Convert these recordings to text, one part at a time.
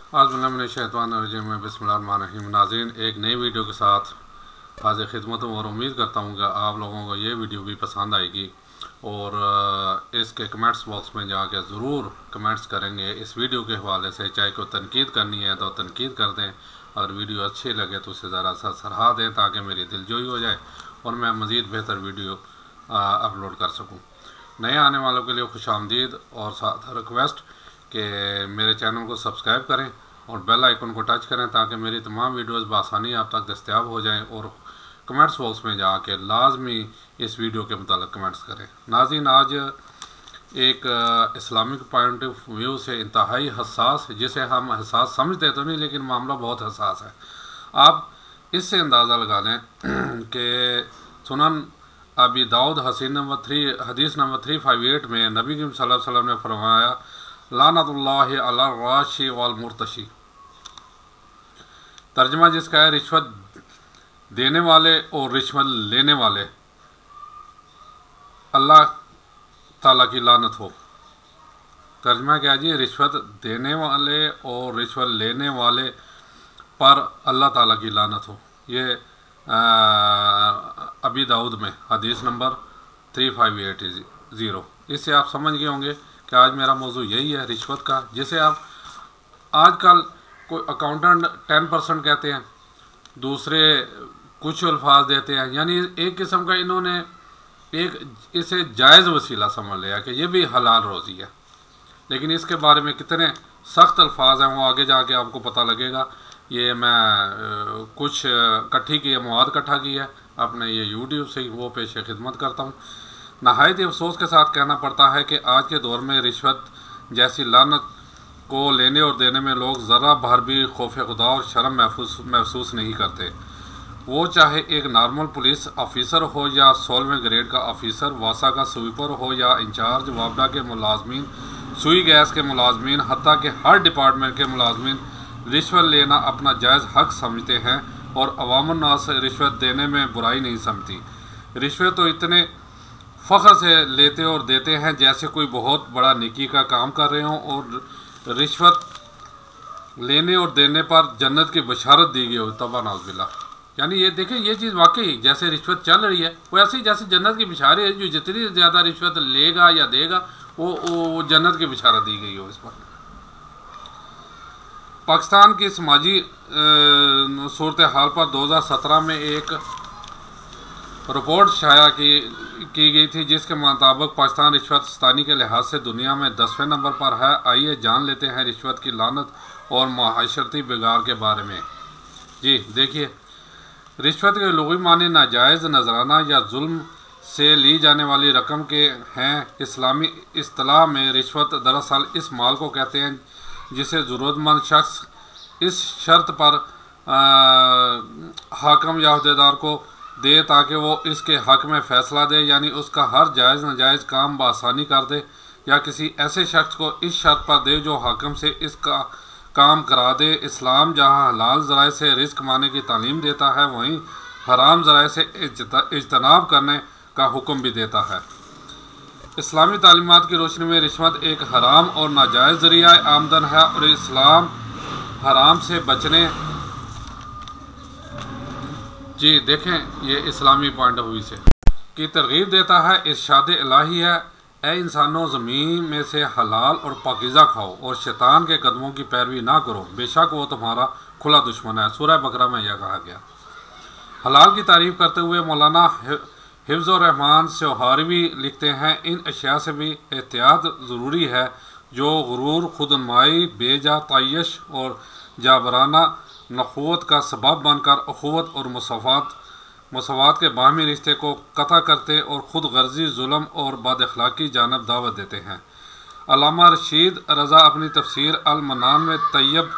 आज़बिस्मिल्लाहिर्रहमानिर्रहीम बिस्मिल्लाहिर्रहमानिर्रहीम। नाज़रीन, एक नई वीडियो के साथ हाज़िर खिदमत हूँ और उम्मीद करता हूँ कि आप लोगों को ये वीडियो भी पसंद आएगी और इसके कमेंट्स बॉक्स में जाके ज़रूर कमेंट्स करेंगे इस वीडियो के हवाले से। चाहे कोई तनकीद करनी है तो तनकीद कर दें, अगर वीडियो अच्छी लगे तो उसे ज़रा सा सराहा दें ताकि मेरी दिलजोई हो जाए और मैं मज़ीद बेहतर वीडियो अपलोड कर सकूँ। नए आने वालों के लिए खुशामदीद और साथ रिक्वेस्ट कि मेरे चैनल को सब्सक्राइब करें और बेल आइकन को टच करें ताकि मेरी तमाम वीडियोस बआसानी आप तक दस्तयाब हो जाएं और कमेंट्स बॉक्स में जाके लाजमी इस वीडियो के मुतालिक कमेंट्स करें। नाज़रीन, आज एक इस्लामिक पॉइंट ऑफ व्यू से इंतहाई हसास, जिसे हम हसास समझते तो नहीं लेकिन मामला बहुत हसास है। आप इससे अंदाज़ा लगा दें कि सुनन अबी दाऊद हदीस नंबर 358 में नबी सल्लल्लाहु अलैहि वसल्लम ने फरमाया, लानतुल्लाहि अला राशि वल मुर्तशी। तर्जमा जिसका है, रिश्वत देने वाले और रिश्वत लेने वाले अल्लाह ताला की लानत हो। तर्जमा क्या जी? रिश्वत देने वाले और रिश्वत लेने वाले पर अल्लाह ताला की लानत हो। ये अबी दाऊद में हदीस नंबर 3580। इससे आप समझ गए होंगे कि आज मेरा मौजू यही है, रिश्वत का, जिसे आप आजकल कोई अकाउंटेंट 10% कहते हैं, दूसरे कुछ अल्फाज देते हैं, यानी एक किस्म का इन्होंने इसे जायज़ वसीला समझ लिया कि ये भी हलाल रोज़ी है। लेकिन इसके बारे में कितने सख्त अल्फाज हैं वो आगे जाके आपको पता लगेगा। ये मैं कुछ इकट्ठी की है, मवाद इकट्ठा की है अपने ये यूट्यूब से ही, वो पेश खिदमत करता हूँ। नहायत अफसोस के साथ कहना पड़ता है कि आज के दौर में रिश्वत जैसी लानत को लेने और देने में लोग ज़रा भर भी खौफ खुदा और शर्म महसूस नहीं करते। वो चाहे एक नॉर्मल पुलिस ऑफिसर हो या 16वें ग्रेड का ऑफिसर, वासा का स्वीपर हो या इंचार्ज वापडा के मुलाजमीन, सुई गैस के मुलाजमीन, हत्ता के हर डिपार्टमेंट के मुलाजमीन रिश्वत लेना अपना जायज़ हक समझते हैं और अवामुन्नास रिश्वत देने में बुराई नहीं समझती। रिश्वत तो इतने फ़ख्र से लेते और देते हैं जैसे कोई बहुत बड़ा नेकी का काम कर रहे हों, और रिश्वत लेने और देने पर जन्नत की बशारत दी गई हो। तबा नाउज़ुबिल्लाह। यानी ये देखें, ये चीज़ वाकई जैसे रिश्वत चल रही है वो ऐसे ही जैसे जन्नत की बशारत है। जो जितनी ज़्यादा रिश्वत लेगा या देगा वो जन्नत की बशारत दी गई हो इस पर। पाकिस्तान की समाजी सूरत हाल पर 2017 में एक रिपोर्ट शाया की गई थी जिसके मुताबिक पाकिस्तान रिश्वत स्तानी के लिहाज से दुनिया में 10वें नंबर पर है। आइए जान लेते हैं रिश्वत की लानत और माशरती बिगाड़ के बारे में। जी देखिए, रिश्वत के लुग़वी माने नाजायज़, नजराना या जुल्म से ली जाने वाली रकम के हैं। इस्लामी इस्तिलाह में रिश्वत दरअसल इस माल को कहते हैं जिसे ज़रूरतमंद शख्स इस शर्त पर हाकम या अहदेदार को दे ताकि वो इसके हक़ में फ़ैसला दे, यानी उसका हर जायज़ नाजायज़ काम बआसानी कर दे, या किसी ऐसे शख्स को इस शर्त पर दे जो हाकम से इसका काम करा दे। इस्लाम जहाँ हलाल ज़राए से रिज़्क़ कमाने की तालीम देता है, वहीं हराम ज़राए से इज्तनाब करने का हुक्म भी देता है। इस्लामी तालीमात की रोशनी में रिश्वत एक हराम और नाजायज़ ज़रिया आमदन है और इस्लाम हराम से बचने, जी देखें, ये इस्लामी पॉइंट ऑफ व्यू से की तरगीब देता है। इरशाद इलाही है, ए इंसानों, ज़मीन में से हलाल और पाकीज़ा खाओ और शैतान के कदमों की पैरवी ना करो, बेशक वो तुम्हारा खुला दुश्मन है। सूरह बकरा में यह कहा गया। हलाल की तारीफ़ करते हुए मौलाना हिफ्ज़ुर रहमान सोहारवी लिखते हैं, इन अशिया से भी एहतियात ज़रूरी है जो गुरूर, खुदनुमाई, बेजा तयश और जाबराना नखुवत का सबब बनकर अखुवत और मसवात के बाहमी रिश्ते को कता करते और ख़ुद गर्जी, जुल्म और बदअखलाक़ी जानब दावत देते हैं। अल्लामा रशीद रज़ा अपनी तफसीर अल मनान में तैयब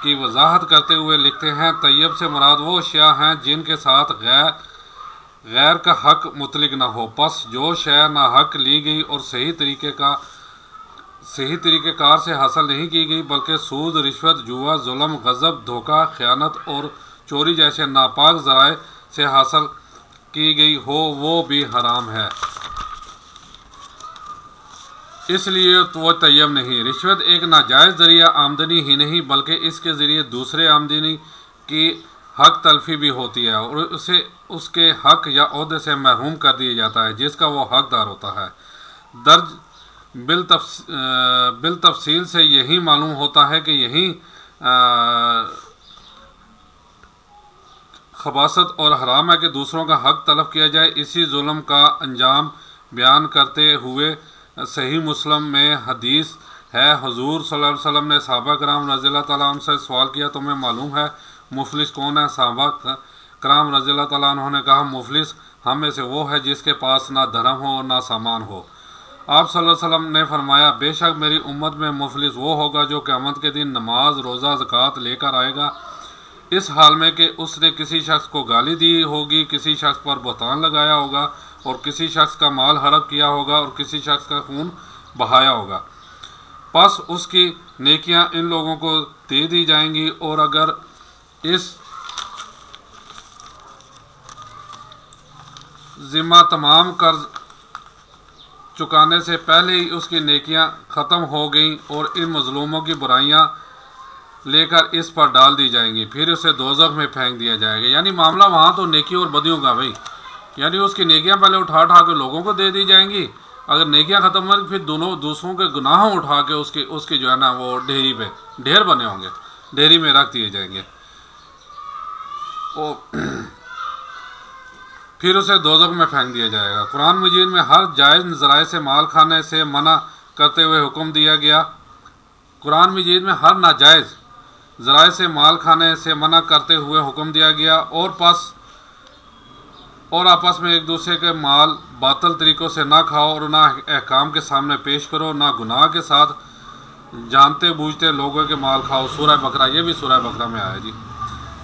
की वजाहत करते हुए लिखते हैं, तैयब से मुराद वो अशिया हैं जिनके साथ गैर का हक मुतलिक न हो। बस जो शय ना हक ली गई और सही तरीक़ेकार से हासिल नहीं की गई, बल्कि सूद, रिश्वत, जुआ, जुल्म, गज़ब, धोखा, ख़यानत और चोरी जैसे नापाक ज़राए से हासिल की गई हो, वो भी हराम है। इसलिए तो वो तैयब नहीं। रिश्वत एक नाजायज़ ज़रिया आमदनी ही नहीं बल्कि इसके ज़रिए दूसरे आमदनी की हक तलफी भी होती है और उसे उसके हक या ओहदे से महरूम कर दिया जाता है जिसका वो हकदार होता है। दर्ज बिल तफसील से यही मालूम होता है कि यही खबासत और हराम है कि दूसरों का हक तलब किया जाए। इसी जुल्म का अंजाम बयान करते हुए सही मुस्लिम में हदीस है, हुजूर सल्लल्लाहु अलैहि वसल्लम ने सहाबा कराम रज़ियल्लाहु तआला अन्हुम से सवाल किया, तुम्हें मालूम है मुफलिस कौन है? सहाबा कराम रज़ियल्लाहु तआला अन्हुम ने कहा, मुफलिस हम में से वो है जिसके पास ना धर्म हो और ना सामान हो। आप सल्लल्लाहु अलैहि वसल्लम ने फरमाया, बेशक मेरी उम्मत में मुफलिस वो होगा जो क़यामत के दिन नमाज रोज़ा ज़कात लेकर आएगा इस हाल में कि उसने किसी शख्स को गाली दी होगी, किसी शख्स पर बुहतान लगाया होगा और किसी शख्स का माल हड़प किया होगा और किसी शख्स का खून बहाया होगा। बस उसकी नेकियां इन लोगों को दे दी जाएंगी और अगर इस ज़िम्मा तमाम कर्ज चुकाने से पहले ही उसकी नेकियां ख़त्म हो गई और इन मज़लूमों की बुराइयां लेकर इस पर डाल दी जाएंगी, फिर उसे दोज़ख में फेंक दिया जाएगा। यानी मामला वहाँ तो नेकी और बदियों का भाई, यानी उसकी नेकियां पहले उठा के लोगों को दे दी जाएंगी, अगर नेकियां ख़त्म हो फिर दोनों दूसरों के गुनाहों उठा के उसकी जो है ना वो ढेरी पे ढेर बने होंगे, ढेरी में रख दिए जाएंगे और फिर उसे दोज़ख में फेंक दिया जाएगा। कुरान मजीद में हर जायज़ ज़राए से माल खाने से मना करते हुए हुक्म दिया गया। कुरान मजीद में हर नाजायज़ ज़राए से माल खाने से मना करते हुए हुक्म दिया गया और आपस में एक दूसरे के माल बातल तरीक़ों से ना खाओ और ना अहकाम के सामने पेश करो, ना गुनाह के साथ जानते बूझते लोगों के माल खाओ। सूरह बकरा, ये भी सूरह बकरा में आया जी।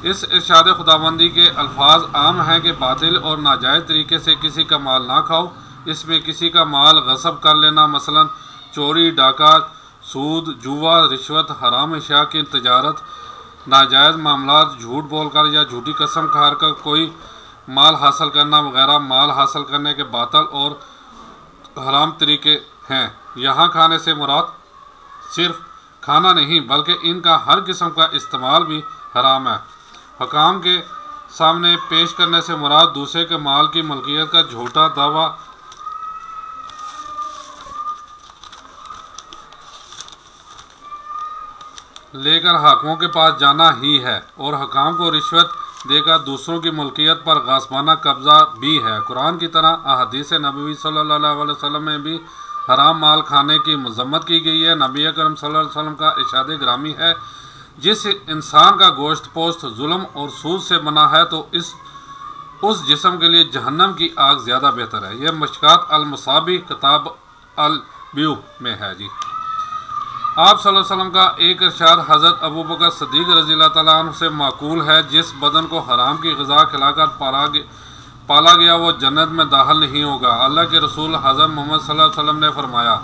इस इरशाद खुदाबंदी के अल्फाज आम हैं कि बातिल और नाजायज़ तरीके से किसी का माल ना खाओ। इसमें किसी का माल गसब कर लेना, मसलन चोरी, डाका, सूद, जुआ, रिश्वत, हराम अशिया की तजारत, नाजायज़ मामलात, झूठ बोलकर या झूठी कसम खाकर कोई माल हासिल करना वगैरह माल हासिल करने के बातल और हराम तरीके हैं। यहाँ खाने से मुराद सिर्फ खाना नहीं बल्कि इनका हर किस्म का इस्तेमाल भी हराम है। हकाम के सामने पेश करने से मुराद दूसरे के माल की मलकियत का झूठा दावा लेकर हाकिमों के पास जाना ही है और हकाम को रिश्वत देकर दूसरों की मुल्कियत पर गासबाना कब्ज़ा भी है। कुरान की तरह अहदीस नबवी सल्लल्लाहु अलैहि वसल्लम में भी हराम माल खाने की मज़म्मत की गई है। नबी अकरम सल्लल्लाहु अलैहि वसल्लम का इरशाद ग्रामी है, जिस इंसान का गोश्त पोस्त जुल्म और सूद से बना है तो उस जिस्म के लिए जहन्नम की आग ज़्यादा बेहतर है। यह मशकात अल-मसाबी किताब अल-ब्यू में है जी। आप सल्लल्लाहु अलैहि वसल्लम का एक इरशाद हज़रत अबू बकर सिद्दीक़ रज़ियल्लाहु तआला अन्हु से माकूल है, जिस बदन को हराम की ग़िज़ा खिलाकर पाला गया वो जन्नत में दाखिल नहीं होगा। अल्लाह के रसूल हज़रत मोहम्मद सल्लल्लाहु अलैहि वसल्लम ने फरमाया,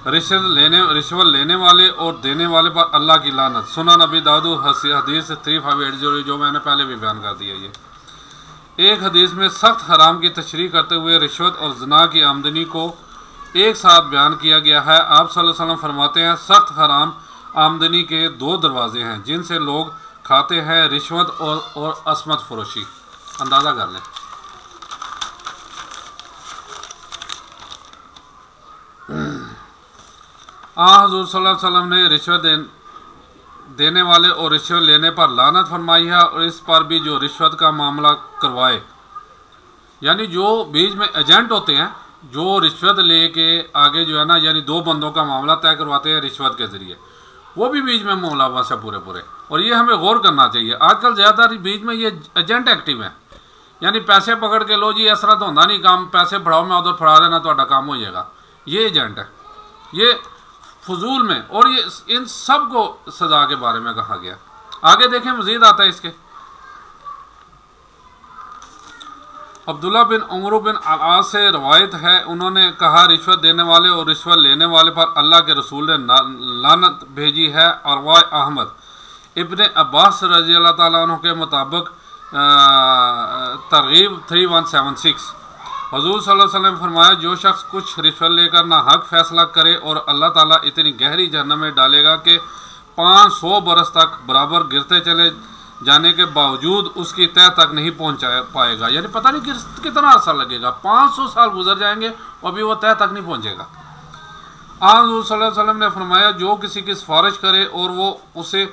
रिश्वत लेने वाले और देने वाले पर अल्लाह की लानत। सुनन नबी दाऊद हदीस 3580 जो मैंने पहले भी बयान कर दिया। ये एक हदीस में सख्त हराम की तशरीह करते हुए रिश्वत और ज़िना की आमदनी को एक साथ बयान किया गया है। आप सल्लल्लाहु अलैहि वसल्लम फरमाते हैं, सख्त हराम आमदनी के दो दरवाजे हैं जिनसे लोग खाते हैं, रिश्वत और असमत फरोशी। अंदाज़ा कर लें। हुज़ूर सल्लल्लाहु अलैहि वसल्लम ने रिश्वत देने वाले और रिश्वत लेने पर लानत फरमाई है और इस पर भी जो रिश्वत का मामला करवाए, यानी जो बीच में एजेंट होते हैं जो रिश्वत लेके आगे जो है ना, यानी दो बंदों का मामला तय करवाते हैं रिश्वत के ज़रिए, वो भी बीच में मुलव्वस है पूरे। और ये हमें गौर करना चाहिए। आजकल ज़्यादातर बीच में ये एजेंट एक्टिव हैं, यानी पैसे पकड़ के लो जी, इस तरह तो होता नहीं काम, पैसे फड़ाओ मैं उधर फड़ा देना तो काम हो जाएगा। ये एजेंट है, ये फजूल में। और ये इन सब को सज़ा के बारे में कहा गया। आगे देखें, मज़ीद आता है इसके। अब्दुल्ला बिन उमर बिन अल-आस से रवायत है, उन्होंने कहा, रिश्वत देने वाले और रिश्वत लेने वाले पर अल्लाह के रसूल ने लानत भेजी है। और वाह अहमद इब्ने अब्बास रज़ियल्लाहु ताला अन्हु के मुताबिक तरगीब 3176 हुजूर सल्लल्लाहु अलैहि वसल्लम ने फरमाया, जो शख्स कुछ रिश्वत लेकर ना हक फैसला करे और अल्लाह ताला इतनी गहरी जहन्नम में डालेगा कि 500 बरस तक बराबर गिरते चले जाने के बावजूद उसकी तह तक नहीं पहुंचा पाएगा। यानी पता नहीं कितना अर्सा लगेगा, 500 साल गुजर जाएंगे और अभी वो तह तक नहीं पहुंचेगा। आज हुजूर सल्लल्लाहु अलैहि वसल्लम ने फरमाया, जो किसी की सिफारिश करे और वो उसे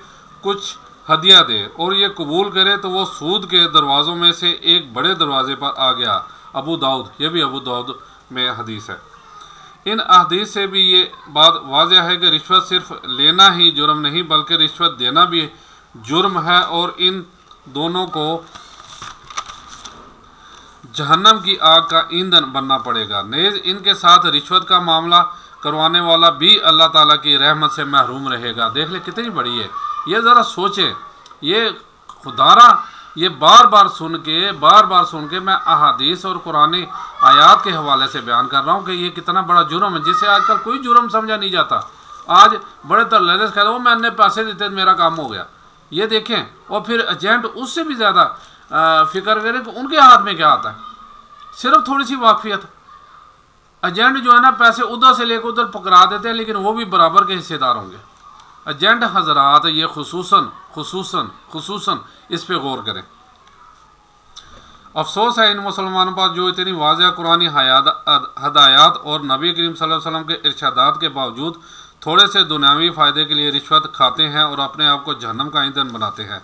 कुछ हदिया दे और ये कबूल करे तो वो सूद के दरवाज़ों में से एक बड़े दरवाजे पर आ गया। अबू दाऊद, ये भी अबू दाऊद में हदीस है। इन अहदीस से भी ये बात वाज़ह है कि रिश्वत सिर्फ लेना ही जुर्म नहीं बल्कि रिश्वत देना भी जुर्म है और इन दोनों को जहन्नम की आग का ईंधन बनना पड़ेगा। नेज़ इनके साथ रिश्वत का मामला करवाने वाला भी अल्लाह ताला की रहमत से महरूम रहेगा। देख ले कितनी बड़ी है ये, ज़रा सोचें। ये खुदारा ये बार बार सुन के मैं अहादीस और कुरानी आयात के हवाले से बयान कर रहा हूँ कि ये कितना बड़ा जुर्म है, जिसे आजकल कोई जुर्म समझा नहीं जाता। आज बड़े तरलेस कह रहे हो मैंने पैसे देते मेरा काम हो गया। ये देखें, और फिर एजेंट उससे भी ज़्यादा फिक्र करें कि उनके हाथ में क्या आता है। सिर्फ थोड़ी सी वाकफियत, एजेंट जो है ना पैसे उधर से लेकर उधर पकड़ा देते हैं, लेकिन वो भी बराबर के हिस्सेदार होंगे। एजेंट हजरात ये खुसूसन इस पे गौर करें। अफसोस है इन मुसलमानों पर जो इतनी वाज़ह कुरानी हदायत और नबी करीम सल्लल्लाहु अलैहि वसल्लम के इरशादात के बावजूद थोड़े से दुनियावी फ़ायदे के लिए रिश्वत खाते हैं और अपने आप को जहन्नम का ईंधन बनाते हैं।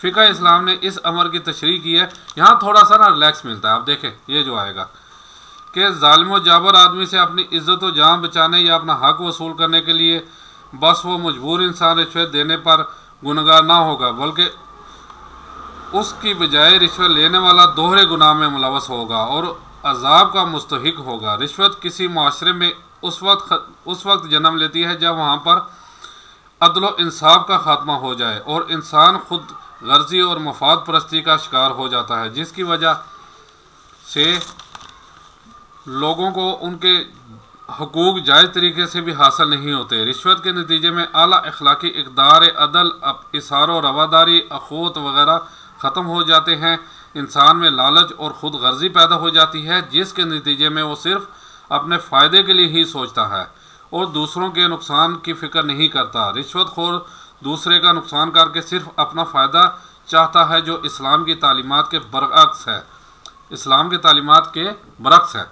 फ़िक़्ह इस्लाम ने इस अमर की तशरीह की है। यहाँ थोड़ा सा ना रिलैक्स मिलता है। आप देखें ये जो आएगा कि ज़ालिम व जाबर आदमी से अपनी इज़्ज़त व जान बचाने या अपना हक वसूल करने के लिए बस वो मजबूर इंसान रिश्वत देने पर गुनहगार ना होगा, बल्कि उसकी बजाय रिश्वत लेने वाला दोहरे गुनाह में मुलवस होगा और अजाब का मुस्तहिक होगा। रिश्वत किसी माशरे में उस वक्त जन्म लेती है जब वहाँ पर अदल व इंसाफ का खात्मा हो जाए और इंसान खुद गर्जी और मफाद परस्ती का शिकार हो जाता है, जिसकी वजह से लोगों को उनके हकूक़ जायज़ तरीके से भी हासिल नहीं होते। रिश्वत के नतीजे में आला अखलाकी इक़दार, अदल, इसार और रवादारी, अखोत वगैरह ख़त्म हो जाते हैं। इंसान में लालच और ख़ुद गर्जी पैदा हो जाती है, जिसके नतीजे में वो सिर्फ़ अपने फ़ायदे के लिए ही सोचता है और दूसरों के नुकसान की फ़िक्र नहीं करता। रिश्वतखोर दूसरे का नुकसान करके सिर्फ अपना फ़ायदा चाहता है, जो इस्लाम की तालीमात के बरअक्स है। इस्लाम की तालीमात के बरअक्स है।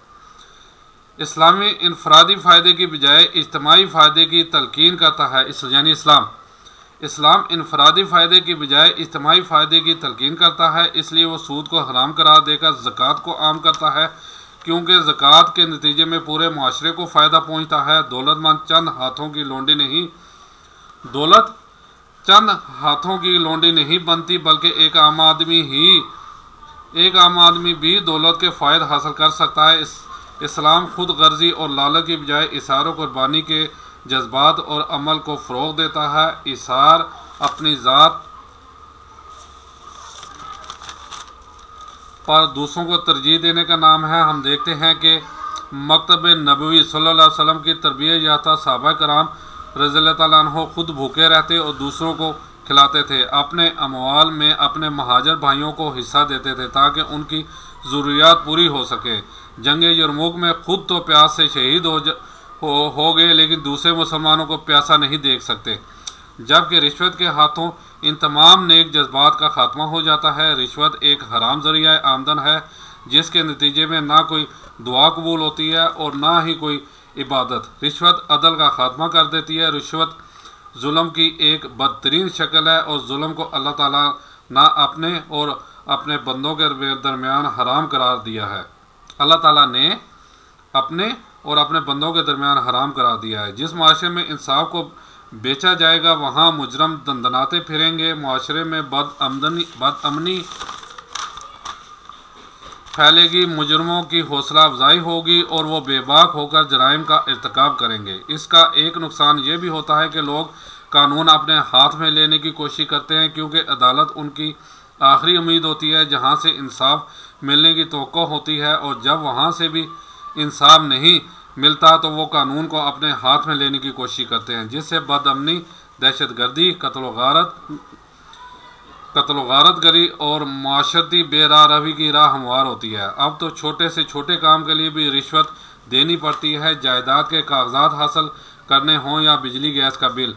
इस्लामी इनफरादी फ़ायदे की बजाय इज्तमाई फ़ायदे की तलकीन करता है। यानी इस्लाम इनफरादी फ़ायदे की बजाय इज्तमाई फ़ायदे की तलकीन करता है। इसलिए वो सूद को हराम करार देकर ज़कात को आम करता है, क्योंकि ज़कात के नतीजे में पूरे माशरे को फ़ायदा पहुँचता है। दौलत चंद हाथों की लोंडी नहीं बनती, बल्कि एक आम आदमी भी दौलत के फ़ायदे हासिल कर सकता है। इस्लाम खुद गर्जी और लालच की बजाय इसार कुर्बानी के जज्बात और अमल को फ़रोग़ देता है। इसार अपनी ज़ात पर दूसरों को तरजीह देने का नाम है। हम देखते हैं कि मकतब नबवी सल्लल्लाहु अलैहि वसल्लम की तरबियत याफ्ता सहाबा कराम रज़ियल्लाहु तआला अन्हुम खुद भूखे रहते और दूसरों को खिलाते थे। अपने अमवाल में अपने महाजर भाइयों को हिस्सा देते थे ताकि उनकी ज़रूरियात पूरी हो सके। जंग यरमुक में खुद तो प्यास से शहीद हो गए, लेकिन दूसरे मुसलमानों को प्यासा नहीं देख सकते। जबकि रिश्वत के हाथों इन तमाम नेक जज्बात का खात्मा हो जाता है। रिश्वत एक हराम ज़रिया आमदन है, जिसके नतीजे में ना कोई दुआ कबूल होती है और ना ही कोई इबादत। रिश्वत अदल का खात्मा कर देती है। रिश्वत जुल्म की एक बदतरीन शक्ल है और जुल्म को अल्लाह ताला ना अपने और अपने बंदों के दरमियान हराम करार दिया है। अल्लाह ताला ने अपने और अपने बंदों के दरमियान हराम करार दिया है। जिस माशरे में इंसाफ को बेचा जाएगा वहाँ मुजरम दंदनाते फिरेंगे। माशरे में बदअमनी फैलेगी, मुजरमों की हौसला अफजाई होगी और वो बेबाक होकर जराइम का इर्तिकाब करेंगे। इसका एक नुकसान ये भी होता है कि लोग कानून अपने हाथ में लेने की कोशिश करते हैं, क्योंकि अदालत उनकी आखिरी उम्मीद होती है जहाँ से इंसाफ मिलने की तवक्को होती है, और जब वहाँ से भी इंसाफ नहीं मिलता तो वो कानून को अपने हाथ में लेने की कोशिश करते हैं, जिससे बदअमनी, दहशतगर्दी, कत्ल कत्ल गारत गरी और माशरती बेरारवी की राह हमवार होती है। अब तो छोटे से छोटे काम के लिए भी रिश्वत देनी पड़ती है। जायदाद के कागजात हासिल करने हों या बिजली गैस का बिल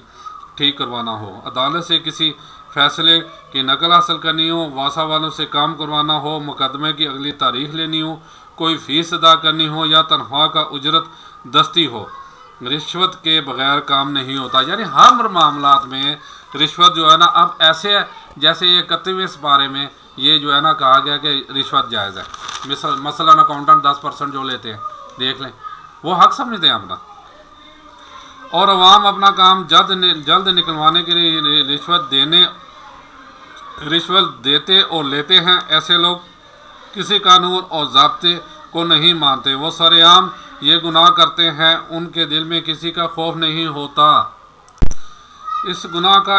ठीक करवाना हो, अदालत से किसी फैसले की नकल हासिल करनी हो, वासा वालों से काम करवाना हो, मुकदमे की अगली तारीख लेनी हो, कोई फ़ीस अदा करनी हो या तनख्वाह का उजरत दस्ती हो, रिश्वत के बगैर काम नहीं होता। यानी हर मामलात में रिश्वत जो है ना, अब ऐसे है जैसे ये 31वें पारे में ये जो है ना कहा गया कि रिश्वत जायज़ है। मसलन अकाउंटेंट 10% जो लेते हैं, देख लें, वो हक समझते हैं अपना, और अवाम अपना काम जल्द निकलवाने के लिए रिश्वत देते और लेते हैं। ऐसे लोग किसी कानून और ज़ाब्ते को नहीं मानते, वो सरेआम ये गुनाह करते हैं, उनके दिल में किसी का खौफ नहीं होता। इस गुनाह का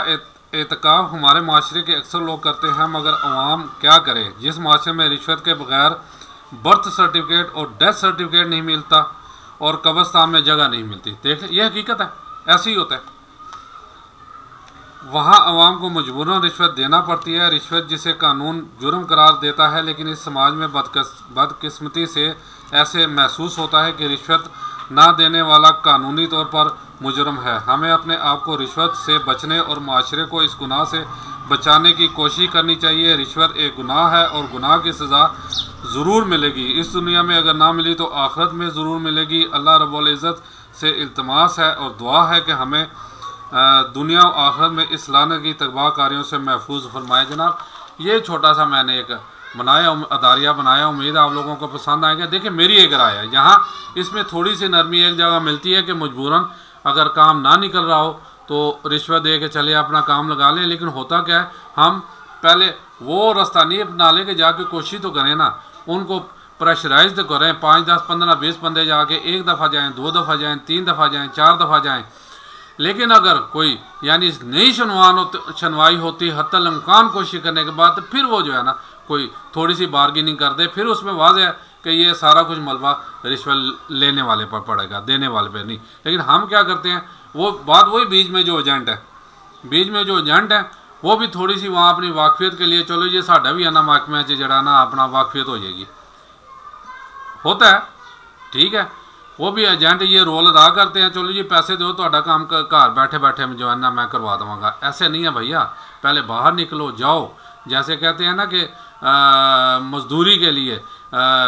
एतकाब हमारे माशरे के अक्सर लोग करते हैं, मगर अवाम क्या करे। जिस माशरे में रिश्वत के बगैर बर्थ सर्टिफिकेट और डेथ सर्टिफिकेट नहीं मिलता और कब्रिस्तान में जगह नहीं मिलती, देख ये हकीकत है, ऐसे ही होता है। वहाँ अवाम को मजबूरन रिश्वत देना पड़ती है। रिश्वत जिसे कानून जुर्म करार देता है, लेकिन इस समाज में बदकिस्मती से ऐसे महसूस होता है कि रिश्वत ना देने वाला कानूनी तौर पर मुजरम है। हमें अपने आप को रिश्वत से बचने और माशरे को इस गुनाह से बचाने की कोशिश करनी चाहिए। रिश्वत एक गुनाह है और गुनाह की सज़ा ज़रूर मिलेगी। इस दुनिया में अगर ना मिली तो आखिरत में ज़रूर मिलेगी। अल्लाह रब्बुल इज़्ज़त से इल्तमास है और दुआ है कि हमें दुनिया और आखिरत में इस लानत की तबाहकारियों से महफूज फरमाए। जनाब, ये छोटा सा मैंने एक बनाया, अदारिया बनाया, उम्मीद आप लोगों को पसंद आएगा। देखिए, मेरी एक राय है, यहाँ इसमें थोड़ी सी नरमी एक जगह मिलती है कि मजबूरन अगर काम ना निकल रहा हो तो रिश्वत दे के चले अपना काम लगा लें। लेकिन होता क्या है, हम पहले वो रास्ता नहीं अपना लें कि जाके कोशिश तो करें ना, उनको प्रेशराइज तो करें। 5, 10, 15, 20 बंदे जाके एक दफ़ा जाएँ, 2 दफ़ा जाएँ, 3 दफ़ा जाएँ, 4 दफ़ा जाएँ। लेकिन अगर कोई यानी नई सुनवाई होती हत्तल इम्कान कोशिश करने के बाद, तो फिर वो जो है ना कोई थोड़ी सी बार्गेनिंग कर दे, फिर उसमें वाज़ेह है कि ये सारा कुछ मलबा रिश्वत लेने वाले पर पड़ेगा, देने वाले पर नहीं। लेकिन हम क्या करते हैं, वो बात वही बीच में जो एजेंट है वो भी थोड़ी सी वहाँ अपनी वाकफियत के लिए, चलो ये साढ़ा भी आना महकमे जड़ा ना अपना वाकफियत हो जाएगी, होता है, ठीक है। वो भी एजेंट ये रोल अदा करते हैं, चलो जी पैसे दो तो काम घर बैठे बैठे जो है ना मैं करवा दूँगा। ऐसे नहीं है भैया, पहले बाहर निकलो, जाओ। जैसे कहते हैं ना कि मजदूरी के लिए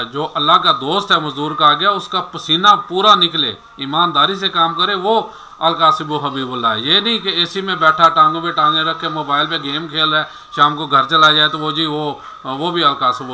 जो अल्लाह का दोस्त है मजदूर का आ गया, उसका पसीना पूरा निकले, ईमानदारी से काम करे, वो अलकासिब हबीबुल्लाह। ये नहीं कि एसी में बैठा टांगों पे टांगे रख के मोबाइल पे गेम खेल रहा है, शाम को घर चला जाए तो वो जी वो भी अलकासिब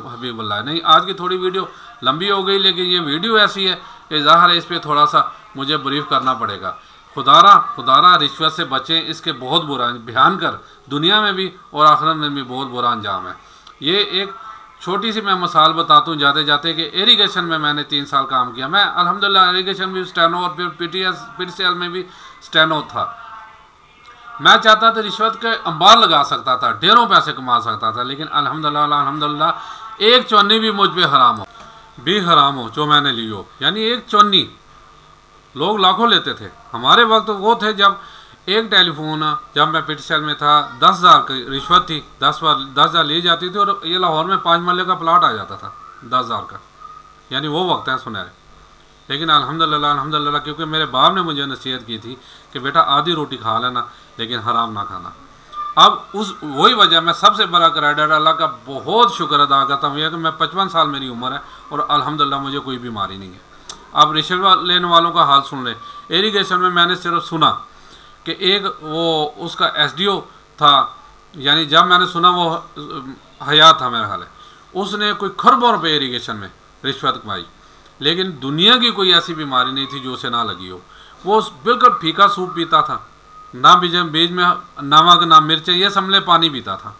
हबीबुल्लाह। नहीं, आज की थोड़ी वीडियो लंबी हो गई, लेकिन ये वीडियो ऐसी है कि ज़ाहिर है इस पर थोड़ा सा मुझे ब्रीफ करना पड़ेगा। खुदारा रिश्वत से बचें, इसके बहुत बुरा भयंकर दुनिया में भी और आखिरत में भी बहुत बुरा अंजाम है। ये एक छोटी सी मैं मिसाल बताता हूँ जाते जाते कि इरिगेशन में मैंने 3 साल काम किया। मैं अल्हम्दुलिल्लाह इरिगेशन में स्टेनो और फिर PTCL में भी स्टेनो था। मैं चाहता था रिश्वत के अंबार लगा सकता था, ढेरों पैसे कमा सकता था, लेकिन अल्हम्दुलिल्लाह एक चौनी भी मुझ पर हराम हो जो मैंने ली हो। यानी एक चौनी लोग लाखों लेते थे। हमारे वक्त वो थे जब एक टेलीफोन, जब मैं PTCL में था, 10,000 की रिश्वत थी, 10,000 ली जाती थी, और ये लाहौर में 5 मरले का प्लाट आ जाता था 10,000 का। यानी वो वक्त है सुनहरे। लेकिन अल्हम्दुलिल्लाह क्योंकि मेरे बाप ने मुझे नसीहत की थी कि बेटा आधी रोटी खा लेना लेकिन हराम ना खाना। अब वही वजह, मैं सबसे बड़ा क्रेडिट अल्लाह का बहुत शुक्र अदा करता हूँ कि मैं 55 साल मेरी उम्र है और अल्हम्दुलिल्लाह मुझे कोई बीमारी नहीं है। अब रिश्वत लेने वालों का हाल सुन ले। इरिगेशन में मैंने सिर्फ सुना कि एक वो उसका SDO था, यानी जब मैंने सुना वो हयात था मेरा ख्याल है, उसने कोई खरबों रुपये इरिगेशन में रिश्वत कमाई, लेकिन दुनिया की कोई ऐसी बीमारी नहीं थी जो उसे ना लगी हो। वो बिल्कुल फीका सूप पीता था, ना बीज में नमक ना मिर्चें, ये समझे पानी पीता था।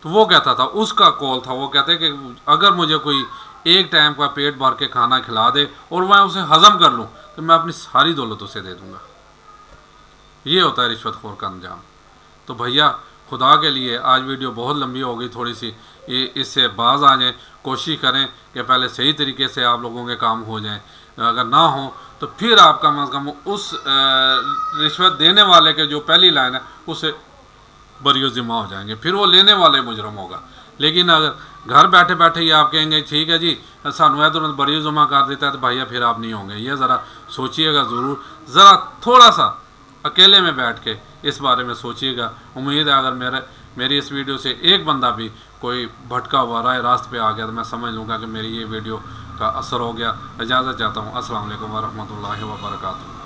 तो वो कहता था, उसका कॉल था, वो कहते कि अगर मुझे कोई एक टाइम का पेट भर के खाना खिला दे और मैं उसे हजम कर लूँ तो मैं अपनी सारी दौलत उसे दे दूँगा। ये होता है रिश्वतखोर का अंजाम। तो भैया खुदा के लिए आज वीडियो बहुत लंबी हो गई, थोड़ी सी इससे बाज आ जाएँ, कोशिश करें कि पहले सही तरीके से आप लोगों के काम हो जाएं। अगर ना हो तो फिर आप कम अज़ कम उस रिश्वत देने वाले के जो पहली लाइन है उसे बरी ज़िम्मा हो जाएंगे, फिर वो लेने वाले मुजरम होगा। लेकिन अगर घर बैठे बैठे ही आप कहेंगे ठीक है जी सानू इधर बरी ज़िम्मा कर देता है तो भैया फिर आप नहीं होंगे। ये ज़रा सोचिएगा ज़रूर, ज़रा थोड़ा सा अकेले में बैठ के इस बारे में सोचिएगा। उम्मीद है अगर मेरी इस वीडियो से एक बंदा भी कोई भटका हुआ राह रास्त पे आ गया तो मैं समझ लूँगा कि मेरी ये वीडियो का असर हो गया। इजाज़त चाहता हूँ। अस्सलाम वालेकुम वरहमतुल्लाहि वबरकातुहू।